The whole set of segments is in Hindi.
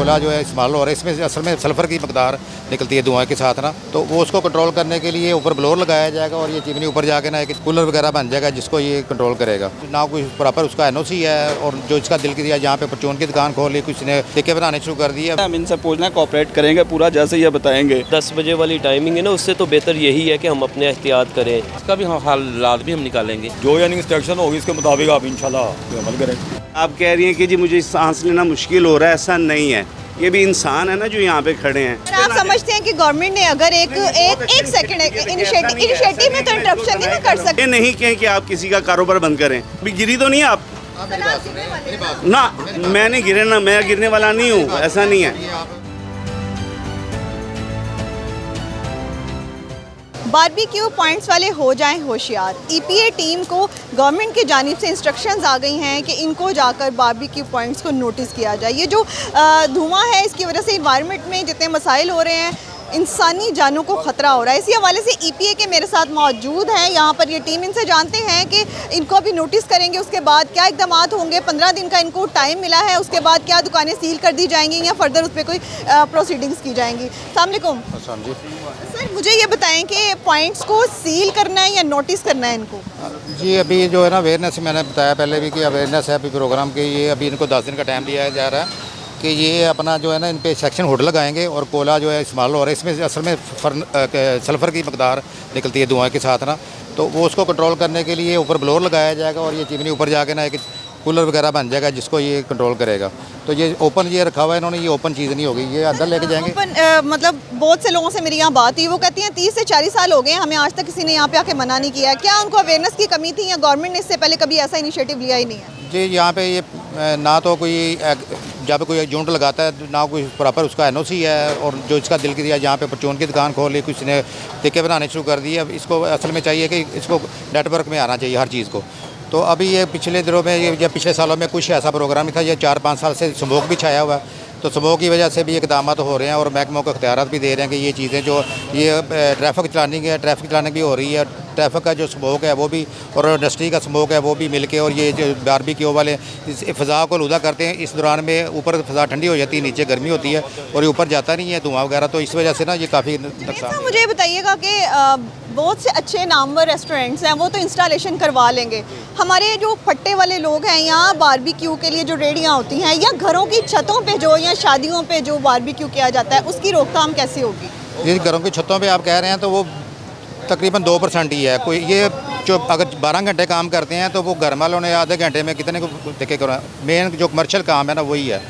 कोयला जो है इस्तेमाल हो रहा है, इसमें असल में सल्फ़र की मकदार निकलती है धुआं के साथ ना, तो वो उसको कंट्रोल करने के लिए ऊपर ब्लोअर लगाया जाएगा और ये चिमनी ऊपर जाके ना एक कूलर वगैरह बन जाएगा जिसको ये कंट्रोल करेगा। ना कोई प्रॉपर उसका NOC है और जो इसका दिल किया जहाँ पे परचून की दुकान खोल ली, कुछ ने टिक्के बनाने शुरू कर दिए। हम इनसे पूछना कोऑपरेट करेंगे पूरा जैसे ये बताएंगे। 10 बजे वाली टाइमिंग है ना, उससे तो बेहतर यही है कि हम अपने एहतियात करें। इसका भी हालात भी हम निकालेंगे, जो यानी इंस्ट्रक्शन होगी इसके मुताबिक आप इंशाल्लाह अमल करेंगे। आप कह रही हैं कि जी मुझे सांस लेना मुश्किल हो रहा है, ऐसा नहीं है, ये भी इंसान है ना जो यहाँ पे खड़े हैं। आप समझते हैं कि गवर्नमेंट ने अगर एक सेकंड इनिशिएटिव में तो इंटरप्शन नहीं कर सकते? ये नहीं कहें कि आप किसी का कारोबार बंद करें। अभी गिरी तो नहीं आप ना, मैंने गिरे ना, मैं गिरने वाला नहीं हूँ, ऐसा नहीं है। बारबेक्यू पॉइंट्स वाले हो जाएं होशियार। EPA टीम को गवर्नमेंट की जानिब से इंस्ट्रक्शंस आ गई हैं कि इनको जाकर बारबेक्यू पॉइंट्स को नोटिस किया जाए। ये जो धुआं है इसकी वजह से इन्वायरमेंट में जितने मसाइल हो रहे हैं, इंसानी जानों को ख़तरा हो रहा है। इसी हवाले से EPA के मेरे साथ मौजूद हैं यहाँ पर ये टीम। इनसे जानते हैं कि इनको अभी नोटिस करेंगे, उसके बाद क्या इक़दाम होंगे। 15 दिन का इनको टाइम मिला है, उसके बाद क्या दुकानें सील कर दी जाएंगी या फर्दर उस पर कोई प्रोसीडिंग्स की जाएंगी। अस्सलाम वालेकुम सर, मुझे ये बताएं कि पॉइंट्स को सील करना है या नोटिस करना है इनको? जी अभी जो है ना अवेयरनेस, मैंने बताया पहले भी कि अवेयरनेस है अभी प्रोग्राम के, ये अभी इनको 10 दिन का टाइम दिया जा रहा है कि ये अपना जो है ना इन पे सेक्शन हुड लगाएंगे और कोयला जो है इस्तेमाल हो रहा है, इसमें असल में सल्फ़र की मकदार निकलती है धुआं के साथ ना, तो वो उसको कंट्रोल करने के लिए ऊपर ब्लोअर लगाया जाएगा और ये चिमनी ऊपर जाके ना एक कूलर वगैरह बन जाएगा जिसको ये कंट्रोल करेगा। तो ये ओपन ये रखा हुआ है इन्होंने, ये ओपन चीज़ नहीं होगी, ये अंदर लेके जाएंगे। ओपन मतलब बहुत से लोगों से मेरी यहाँ बात हुई, वो कहती हैं 30 से 40 साल हो गए हमें आज तक किसी ने यहाँ पे आके मना नहीं किया। क्या उनको अवेयरनेस की कमी थी या गवर्नमेंट ने इससे पहले कभी ऐसा इनिशिएटिव लिया ही नहीं है? जी यहाँ पे ये ना तो कोई जब कोई यूनिट लगाता है ना कोई प्रॉपर उसका NOC है और जो इसका दिल किया जहाँ पे परचून की दुकान खोल ली, कुछ ने टिक्के बनाने शुरू कर दिए। अब इसको असल में चाहिए कि इसको नेटवर्क में आना चाहिए हर चीज़ को। तो अभी ये पिछले दिनों में या पिछले सालों में कुछ ऐसा प्रोग्राम नहीं था, ये 4-5 साल से स्मोक भी छाया हुआ है, तो स्मोक की वजह से भी इक़दाम हो रहे हैं और महकमों को इख्तियारात भी दे रहे हैं कि ये चीज़ें जो ये ट्रैफिक चलाने भी हो रही है, ट्रैफिक का जो स्मोक है वो भी और इंडस्ट्री का स्मोक है वो भी मिलके और ये जो बारबेक्यू वाले इस फ़ज़ा को आलूदा करते हैं। इस दौरान में ऊपर फ़ज़ा ठंडी हो जाती है, नीचे गर्मी होती है और ये ऊपर जाता नहीं है धुआं वगैरह, तो इस वजह से ना ये काफ़ी नुकसान। मुझे बताइएगा कि बहुत से अच्छे नामवर रेस्टोरेंट्स हैं वो तो इंस्टॉलेशन करवा लेंगे, हमारे जो फट्टे वाले लोग हैं यहाँ बारबेक्यू के लिए जो रेडियाँ होती हैं या घरों की छतों पे जो या शादियों पे जो बारबेक्यू किया जाता है उसकी रोकथाम कैसे होगी? ये घरों की छतों पे आप कह रहे हैं तो वो तकरीबन 2% ही है। कोई ये जो अगर 12 घंटे काम करते हैं तो वो घर वालों ने आधे घंटे में कितने को देखे करो, मेन जो कमर्शियल काम है ना वही है।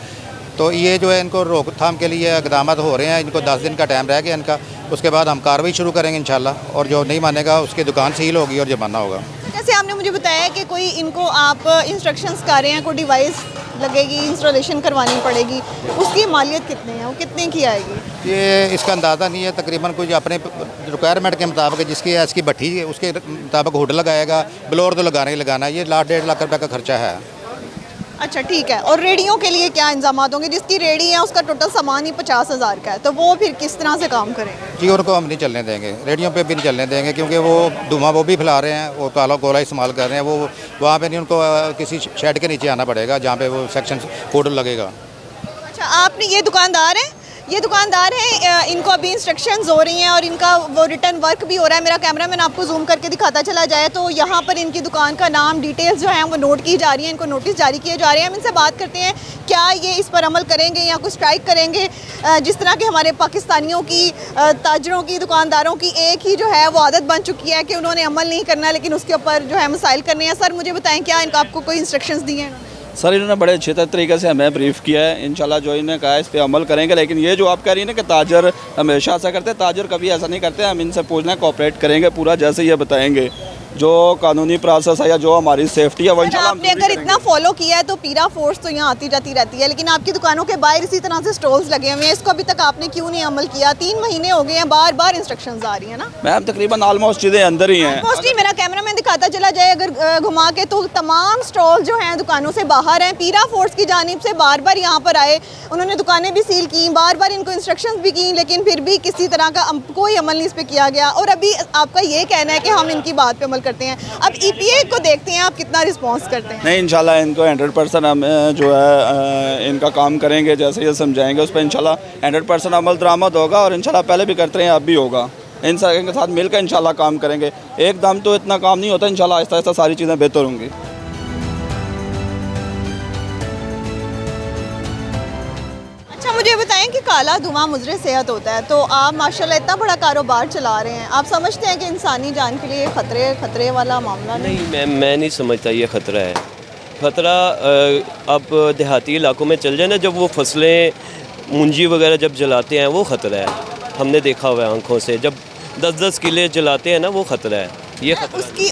तो ये जो है इनको रोकथाम के लिए इक़दाम हो रहे हैं, इनको 10 दिन का टाइम रह गया इनका, उसके बाद हम कार्रवाई शुरू करेंगे इंशाल्लाह और जो नहीं मानेगा उसकी दुकान सील होगी और जुर्माना होगा। जैसे आपने मुझे बताया कि कोई इनको आप इंस्ट्रक्शंस कर रहे हैं, कोई डिवाइस लगेगी, इंस्टॉलेशन करवानी पड़ेगी, उसकी मालियत कितनी है, वो कितने की आएगी? ये इसका अंदाज़ा नहीं है, तकरीबन कुछ अपने रिक्वायरमेंट के मुताबिक जिसकी इसकी भट्ठी है उसके मुताबिक हुड लगाएगा, ब्लोअर तो लगाना है, ये 1.5 लाख रुपये का खर्चा है। अच्छा ठीक है, और रेडियों के लिए क्या इंतजाम होंगे? जिसकी रेडी है उसका टोटल सामान ही 50,000 का है, तो वो फिर किस तरह से काम करेंगे? जी उनको हम नहीं चलने देंगे, रेडियो पे भी नहीं चलने देंगे क्योंकि वो धुआं वो भी फैला रहे हैं, वो काला कोयला इस्तेमाल कर रहे हैं, वो वहाँ पे नहीं, उनको किसी शेड के नीचे आना पड़ेगा जहाँ पे वो सेक्शन कोड लगेगा। अच्छा, आपने ये दुकानदार हैं, ये दुकानदार हैं, इनको अभी इंस्ट्रक्शंस हो रही हैं और इनका वो रिटर्न वर्क भी हो रहा है। मेरा कैमरामैन आपको जूम करके दिखाता चला जाए तो यहाँ पर इनकी दुकान का नाम, डिटेल्स जो हैं वो नोट की जा रही हैं, इनको नोटिस जारी किए जा रहे हैं। हम इनसे बात करते हैं क्या ये इस पर अमल करेंगे या कुछ स्ट्राइक करेंगे। जिस तरह के हमारे पाकिस्तानियों की ताजरों की, दुकानदारों की एक ही जो है वो आदत बन चुकी है कि उन्होंने अमल नहीं करना लेकिन उसके ऊपर जो है मसाइल करने हैं। सर मुझे बताएँ क्या इनका आपको कोई इंस्ट्रक्शंस दिए हैं? सर इन्होंने बड़े अच्छे तरीके से हमें ब्रीफ़ किया है, इंशाल्लाह जो इन्होंने कहा है इस पर अमल करेंगे। लेकिन ये जो आप कह रही हैं ना कि ताजर हमेशा ऐसा करते हैं, ताजर कभी ऐसा नहीं करते। हम इनसे पूछना कोऑपरेट करेंगे पूरा जैसे ये बताएंगे, जो कानूनी प्रोसेस है या जो हमारी सेफ्टी है वो इंशाल्लाह आपने अगर इतना फॉलो किया है तो पीरा फोर्स तो यहाँ आती जाती रहती है, लेकिन आपकी दुकानों के बाहर इसी तरह से स्टॉल्स लगे हुए हैं, इसको अभी तक आपने क्यों नहीं अमल किया? 3 महीने हो गए हैं, बार बार इंस्ट्रक्शंस आ रही है ना मैम, तकरीबन ऑलमोस्ट चीज़ें अंदर ही हैं। मोस्टली मेरा कैमरामैन दिखाता चला जाए अगर घुमा के तो तमाम स्टॉल जो हैं दुकानों से बाहर हैं। पीरा फोर्स की जानिब से बार बार यहाँ पर आए, उन्होंने दुकानें भी सील की, बार बार इनको इंस्ट्रक्शंस भी की, लेकिन फिर भी किसी तरह का कोई अमल नहीं इस पर किया गया। और अभी आपका ये कहना है कि हम इनकी बात पे अमल करते हैं। अब EPA को देखते हैं आप कितना रिस्पॉन्स करते हैं। नहीं, इंशाल्लाह इनको 100% हम जो है इनका काम करेंगे, जैसे ये समझाएंगे उस पर इंशाल्लाह 100% अमल दरामद होगा। और इंशाल्लाह पहले भी करते हैं, अब भी होगा। इन सबके साथ मिलकर इंशाल्लाह काम करेंगे। एकदम तो इतना काम नहीं होता, इंशाल्लाह आहिस्ता आहिस्ता सारी चीज़ें बेहतर होंगी। अच्छा, मुझे बताएं कि काला धुआं मुज़र सेहत होता है, तो आप माशाल्लाह इतना बड़ा कारोबार चला रहे हैं, आप समझते हैं कि इंसानी जान के लिए खतरे वाला मामला नहीं? मैं नहीं समझता ये ख़तरा है। ख़तरा अब देहाती इलाकों में चल जाए ना, जब वो फसलें मुंजी वगैरह जब जलाते हैं वो ख़तरा है। हमने देखा हुआ है आंखों से, जब 10-10 किले जलाते हैं ना, वो ख़तरा है। ये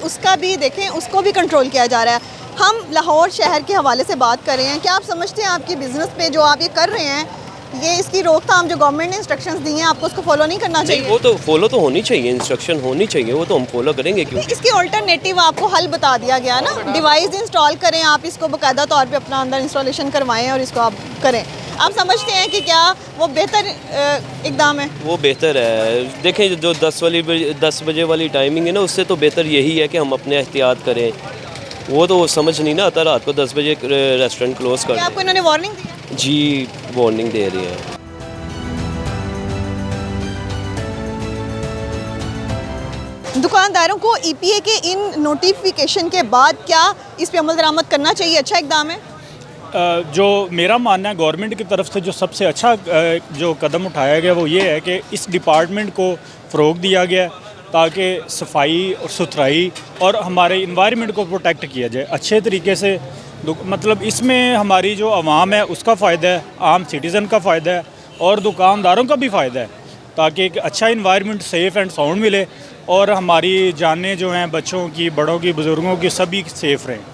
उसका भी देखें, उसको भी कंट्रोल किया जा रहा है। हम लाहौर शहर के हवाले से बात कर रहे हैं, क्या आप समझते हैं आपकी बिज़नेस पे जो आप ये कर रहे हैं, ये इसकी रोकथाम जो गवर्नमेंट ने इंस्ट्रक्शंस दी हैं आपको उसको फॉलो नहीं करना चाहिए? नहीं, वो तो फॉलो तो होनी चाहिए, इंस्ट्रक्शन होनी चाहिए, वो तो हम फॉलो करेंगे। क्यों? इसकी अल्टरनेटिव आपको हल बता दिया गया ना, डिवाइस इंस्टॉल करें, आप इसको बाकायदा तौर पे अपना अंदर इंस्टॉलेशन करवाएं और इसको आप करें। आप समझते हैं कि क्या वो बेहतर इकदाम है? वो बेहतर है। देखें, जो 10 बजे वाली टाइमिंग है ना, उससे तो बेहतर यही है कि हम अपने एहतियात करें। वो तो समझ नहीं ना आता, रात को 10 बजे रेस्टोरेंट क्लोज कर। आपको इन्होंने वार्निंग दी है? जी, वार्निंग दे रही है। दुकानदारों को EPA के इन नोटिफिकेशन के बाद क्या इस पे अमल दरामद करना चाहिए? अच्छा इकदाम है? जो मेरा मानना है, गवर्नमेंट की तरफ से जो सबसे अच्छा जो कदम उठाया गया वो ये है कि इस डिपार्टमेंट को फ़रोग दिया गया ताकि सफाई और सुथराई और हमारे इन्वायरमेंट को प्रोटेक्ट किया जाए अच्छे तरीके से। मतलब इसमें हमारी जो आवाम है उसका फ़ायदा है, आम सिटीज़न का फ़ायदा है और दुकानदारों का भी फ़ायदा है, ताकि एक अच्छा इन्वायरमेंट सेफ़ एंड साउंड मिले और हमारी जानें जो हैं बच्चों की, बड़ों की, बुज़ुर्गों की, सभी सेफ़ रहें।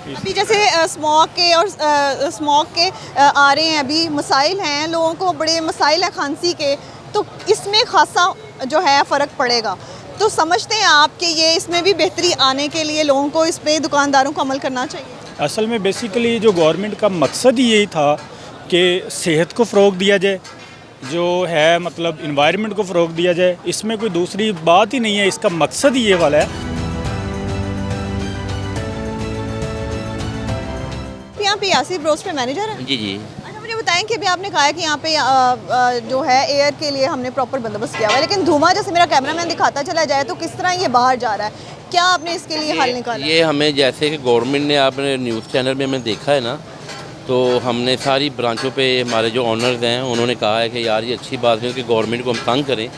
अभी जैसे स्मोक के आ रहे हैं, अभी मसाइल हैं, लोगों को बड़े मसाइल हैं खांसी के, तो इसमें खासा जो है फ़र्क पड़ेगा। तो समझते हैं आप कि ये इसमें भी बेहतरी आने के लिए लोगों को इस पे दुकानदारों को अमल करना चाहिए? असल में बेसिकली जो गवर्नमेंट का मकसद ही यही था कि सेहत को फ़रोग दिया जाए, जो है मतलब इन्वायरमेंट को फ़रोग दिया जाए। इसमें कोई दूसरी बात ही नहीं है, इसका मकसद ही ये वाला है। यहाँ पे यासिर ब्रोस पे मैनेजर है? जी जी। अच्छा, मुझे बताएं कि अभी आपने कहा है कि यहाँ पे जो है एयर के लिए हमने प्रॉपर बंदोबस्त किया हुआ है, लेकिन धुआं जैसे मेरा कैमरामैन दिखाता चला जाए तो किस तरह ये बाहर जा रहा है, क्या आपने इसके लिए हल निकाला? ये हमें जैसे कि गवर्नमेंट ने, आपने न्यूज़ चैनल में हमें देखा है ना, तो हमने सारी ब्रांचों पे हमारे जो ऑनर्स हैं उन्होंने कहा है कि यार ये अच्छी बात है कि गवर्नमेंट को हम तंग करें,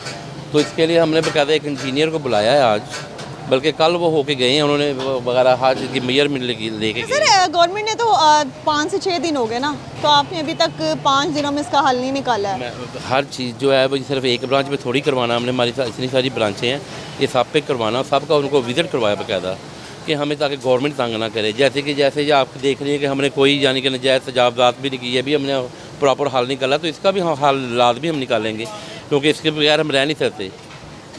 तो इसके लिए हमने बाकायदा एक इंजीनियर को बुलाया है आज, बल्कि कल वो होके गए हैं, उन्होंने वगैरह आज की मेजरमेंट लेके सर गवर्नमेंट ने तो 5 से 6 दिन हो गए ना, तो आपने अभी तक 5 दिनों में इसका हल नहीं निकाला है? हर चीज़ जो है वो सिर्फ एक ब्रांच पे थोड़ी करवाना, हमने हमारी इतनी सारी ब्रांचें हैं, ये सब पे करवाना, सबका उनको विज़िट करवाया बाकायदा कि हमें, ताकि गवर्नमेंट तंग ना करे। जैसे ये आप देख रही है कि हमने कोई यानी कि नजायज़ तजावज़ात भी नहीं की है, भी हमने प्रॉपर हल निकाला, तो इसका भी हल भी हम निकालेंगे, क्योंकि इसके बगैर हम रह नहीं सकते।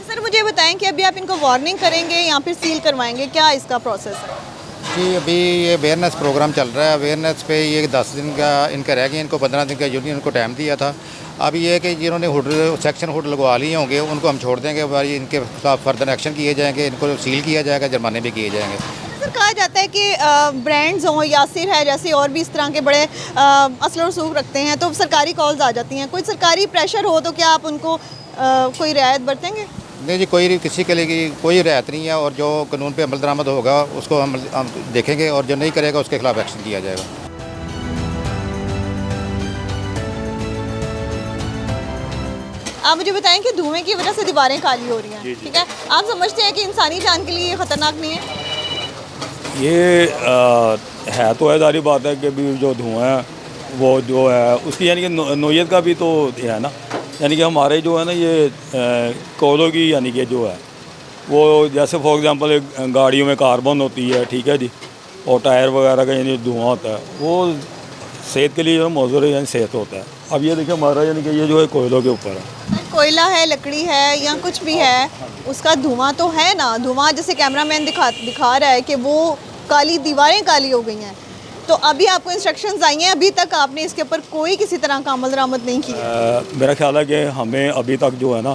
सर मुझे बताएं कि अभी आप इनको वार्निंग करेंगे या फिर सील करवाएंगे, क्या इसका प्रोसेस है? जी, अभी ये अवेयरनेस प्रोग्राम चल रहा है, अवेयरनेस पे ये 10 दिन का इनका रह गया, इनको 15 दिन का यूनियन को टाइम दिया था। अभी ये कि जिन्होंने हुड सेक्शन हुड लगवा लिए होंगे उनको हम छोड़ देंगे, भाई इनके खिलाफ फर्दर एक्शन किए जाएंगे, इनको सील किया जाएगा, जुर्माने भी किए जाएंगे। सर कहा जाता है कि ब्रांड्स हों, यासिर है जैसे और भी इस तरह के बड़े असर रसूख रखते हैं, तो सरकारी कॉल्स आ जाती हैं, कोई सरकारी प्रेशर हो तो क्या आप उनको कोई रियायत बरतेंगे? नहीं जी, किसी के लिए कोई रियायत नहीं है, और जो कानून पे अमल दरामद होगा उसको हम देखेंगे, और जो नहीं करेगा उसके खिलाफ एक्शन किया जाएगा। आप मुझे बताएं कि धुएं की वजह से दीवारें काली हो रही हैं, ठीक है, आप समझते हैं कि इंसानी जान के लिए ख़तरनाक नहीं है? ये है तो है, सारी बात है कि भी जो धुआं है वो जो है उसकी यानी कि नोयत का भी तो है ना, यानी कि हमारे जो है ना ये कोयलों की यानी कि जो है वो, जैसे फॉर एग्जांपल एक गाड़ियों में कार्बन होती है, ठीक है जी, और टायर वगैरह का यानी धुआं होता है, वो सेहत के लिए जो मौजूद है यानी सेहत होता है। अब ये देखिए हमारा यानी कि ये जो है कोयलों के ऊपर है, कोयला है, लकड़ी है या कुछ भी है, उसका धुआं तो है ना, धुआं जैसे कैमरामैन दिखा रहा है कि वो काली दीवारें काली हो गई हैं, तो अभी आपको इंस्ट्रक्शंस आई हैं, अभी तक आपने इसके ऊपर कोई किसी तरह का अमल दरामद नहीं किया? मेरा ख्याल है कि हमें अभी तक जो है ना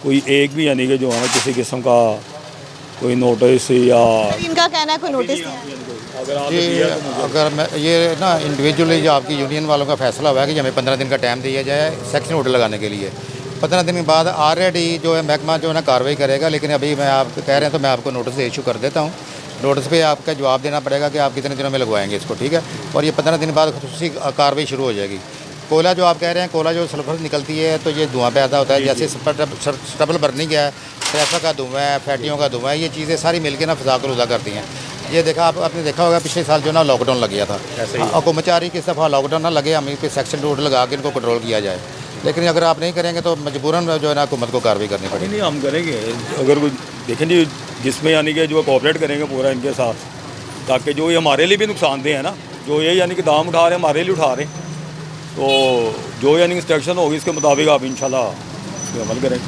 कोई एक भी यानी कि जो है ना किसी किस्म का कोई नोटिस या इनका कहना है कोई नोटिस नहीं आया। अगर आपने जी दिया तो मुझे अगर मैं ये ना इंडिविजुअली जो आपकी यूनियन वालों का फैसला हुआ है कि हमें 15 दिन का टाइम दिया जाए सेक्शन ऑर्डर लगाने के लिए। 15 दिन के बाद ऑलरेडी जो है महकमा जो है ना कार्रवाई करेगा, लेकिन अभी मैं आप कह रहे हैं तो मैं आपको नोटिस इशू कर देता हूँ। नोटिस पे आपका जवाब देना पड़ेगा कि आप कितने दिनों में लगवाएंगे इसको, ठीक है। और ये 15 दिन बाद खुसूसी कार्रवाई शुरू हो जाएगी। कोयला जो आप कह रहे हैं, कोयला जो सल्फर निकलती है तो ये धुआं पैदा होता है, जैसे स्टबल बर्निंग है, पैसा का धुआं है, फैटियों का धुआं है, ये चीज़ें सारी मिलकर ना फिजा को रुदा करती हैं। ये देखा आपने देखा होगा पिछले साल जो ना लॉकडाउन लग गया था, हुकूमत चाह रही कि इस दफ़ा लॉकडाउन ना लगे, हम इस पर सेक्शन ऑर्डर लगा के इनको कंट्रोल किया जाए। लेकिन अगर आप नहीं करेंगे तो मजबूरन जो है ना हुकूमत को कार्रवाई करनी पड़ेगी। नहीं हम करेंगे, अगर कोई देखें जी जिसमें यानी कि जो कोऑपरेट करेंगे पूरा इनके साथ, ताकि जो ये हमारे लिए भी नुकसानदेह है ना, जो ये यानी कि दाम उठा रहे हैं हमारे लिए उठा रहे हैं, तो जो यानी इंस्ट्रक्शन होगी इसके मुताबिक आप इंशाल्लाह इस पर अमल करेंगे।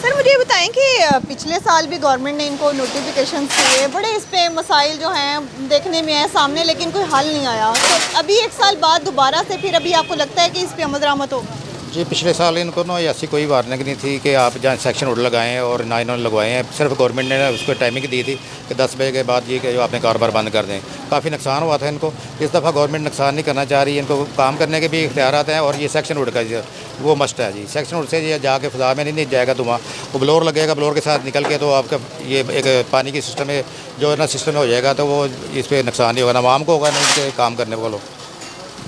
सर मुझे ये बताएं कि पिछले साल भी गवर्नमेंट ने इनको नोटिफिकेशन दिए, बड़े इस पे मसाइल जो हैं देखने में है सामने, लेकिन कोई हल नहीं आया। तो अभी 1 साल बाद दोबारा से फिर अभी आपको लगता है कि इस पे अमल दरामद होगा? जी पिछले साल इनको ना ऐसी कोई वार्निंग नहीं थी कि आप जहाँ सेक्शन ऑर्डर लगाएं और ना इन्होंने लगवाए हैं। सिर्फ गवर्नमेंट ने उसको टाइमिंग दी थी कि 10 बजे के बाद ये कि जो आपने कारोबार बंद कर दें। काफ़ी नुकसान हुआ था इनको। इस दफ़ा गवर्नमेंट नुकसान नहीं करना चाह रही है, इनको काम करने के भी इख्तियारात हैं और ये सेक्शन ऑर्डर का वो मस्ट है जी। सेक्शन ऑर्डर से ये जाके फिजा में नहीं जाएगा धुआं, वो ब्लोर लगेगा, ब्लोर के साथ निकल के तो आपका ये एक पानी की सिस्टम में जो है ना सिस्टम में हो जाएगा, तो वो इस पर नुकसान नहीं होगा, ना आवाम को होगा ना इनके काम करने वालों।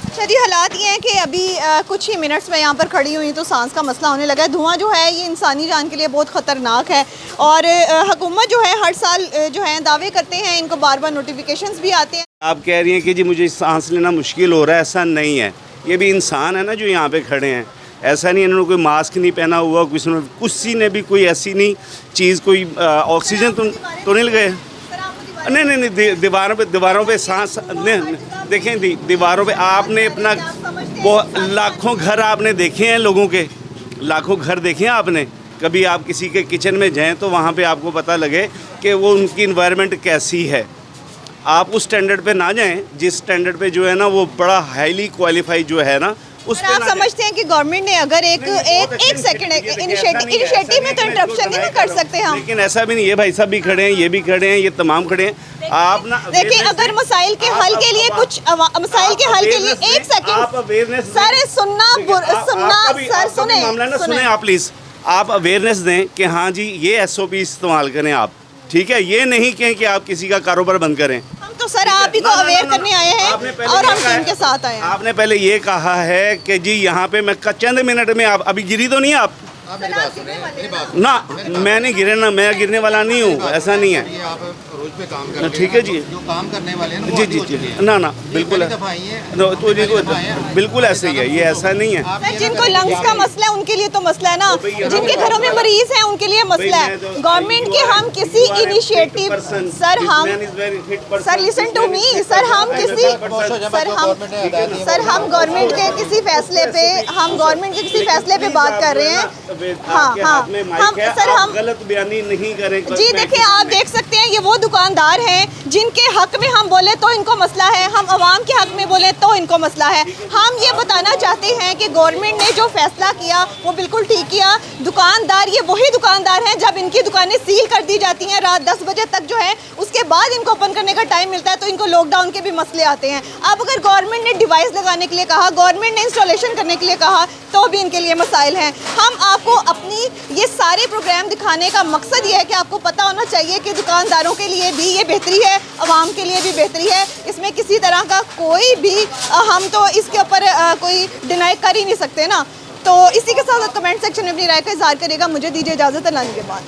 अच्छा जी, हालात ये हैं कि अभी कुछ ही मिनट्स में यहाँ पर खड़ी हुई तो सांस का मसला होने लगा है। धुआं जो है ये इंसानी जान के लिए बहुत ख़तरनाक है और हुकूमत जो है हर साल जो है दावे करते हैं, इनको बार बार नोटिफिकेशंस भी आते हैं। आप कह रही हैं कि जी मुझे सांस लेना मुश्किल हो रहा है, ऐसा नहीं है। ये भी इंसान है ना जो यहाँ पे खड़े हैं, ऐसा नहीं इन्होंने कोई मास्क नहीं पहना हुआ, किसी ने भी कोई ऐसी नहीं चीज़, कोई ऑक्सीजन तो नहीं लगाए। नहीं दीवारों पे सांस देखें, दीवारों पे आपने अपना वो लाखों घर आपने देखे हैं, लोगों के लाखों घर देखे हैं आपने। कभी आप किसी के किचन में जाएं तो वहाँ पे आपको पता लगे कि वो उनकी इन्वायरमेंट कैसी है। आप उस स्टैंडर्ड पे ना जाएं जिस स्टैंडर्ड पे जो है ना वो बड़ा हाईली क्वालिफाइड जो है ना उस पे आप समझते हैं कि गवर्नमेंट ने अगर एक सेकंड इनिशिएटिव में तो इंटरप्शन नहीं कर सकते हम। लेकिन ऐसा भी नहीं है, भाई साहब भी खड़े हैं, ये भी खड़े हैं, ये तमाम खड़े हैं। आप ना देखिए, अगर मसाइल के हल के लिए कुछ मसाइल के हल के लिए 1 सेकंड आप अवेयरनेस सर सुने आप प्लीज़ आप अवेयरनेस दें कि हाँ जी ये SOP इस्तेमाल करें आप, ठीक है। ये नहीं कहें कि आप किसी का कारोबार बंद करें। हम तो सर आप ही को अवेयर करने आए हैं और हम टीम के साथ आए हैं। आपने पहले ये कहा है कि जी यहाँ पे मैं चंद मिनट में आप अभी गिरी तो नहीं है आप ना, मैं नहीं गिरे ना, मैं गिरने वाला नहीं हूँ, ऐसा नहीं है। आप रोज पे काम करते हैं, ठीक है जी, जो काम करने वाले हैं जी जी जी ना बिल्कुल बिल्कुल ऐसे ही है, ये ऐसा नहीं है। सर जिनको लंग्स का मसला है उनके लिए तो मसला है ना, जिनके घरों में मरीज हैं उनके लिए मसला है। गवर्नमेंट के हम किसी initiative sir listen to me sir हम गवर्नमेंट के किसी फैसले पे बात कर रहे हैं। हम गलत बयानी नहीं करें जी। देखिए आप देख सकते हैं ये वो दुकानदार हैं जिनके हक में हम बोले तो इनको मसला है, हम आवाम के हक में बोले तो इनको मसला है। हम ये बताना चाहते हैं कि गवर्नमेंट ने जो फैसला किया वो बिल्कुल ठीक किया। दुकानदार ये वही दुकानदार हैं जब इनकी दुकानें सील कर दी जाती हैं रात 10 बजे तक जो है, उसके बाद इनको ओपन करने का टाइम मिलता है तो इनको लॉकडाउन के भी मसले आते हैं। अब अगर गवर्नमेंट ने डिवाइस लगाने के लिए कहा, गवर्नमेंट ने इंस्टॉलेशन करने के लिए कहा तो भी इनके लिए मसाइल हैं। हम आपको अपनी ये सारे प्रोग्राम दिखाने का मकसद ये है कि आपको पता होना चाहिए कि दुकानदारों के लिए भी ये बेहतरी है, आवाम के लिए भी बेहतरी है। इसमें किसी तरह का कोई भी हम तो इसके ऊपर कोई डिनाई कर ही नहीं सकते ना। तो इसी के साथ कमेंट सेक्शन में अपनी राय का इज़हार करेगा। मुझे दीजिए इजाज़त, अल्लाह के बाद।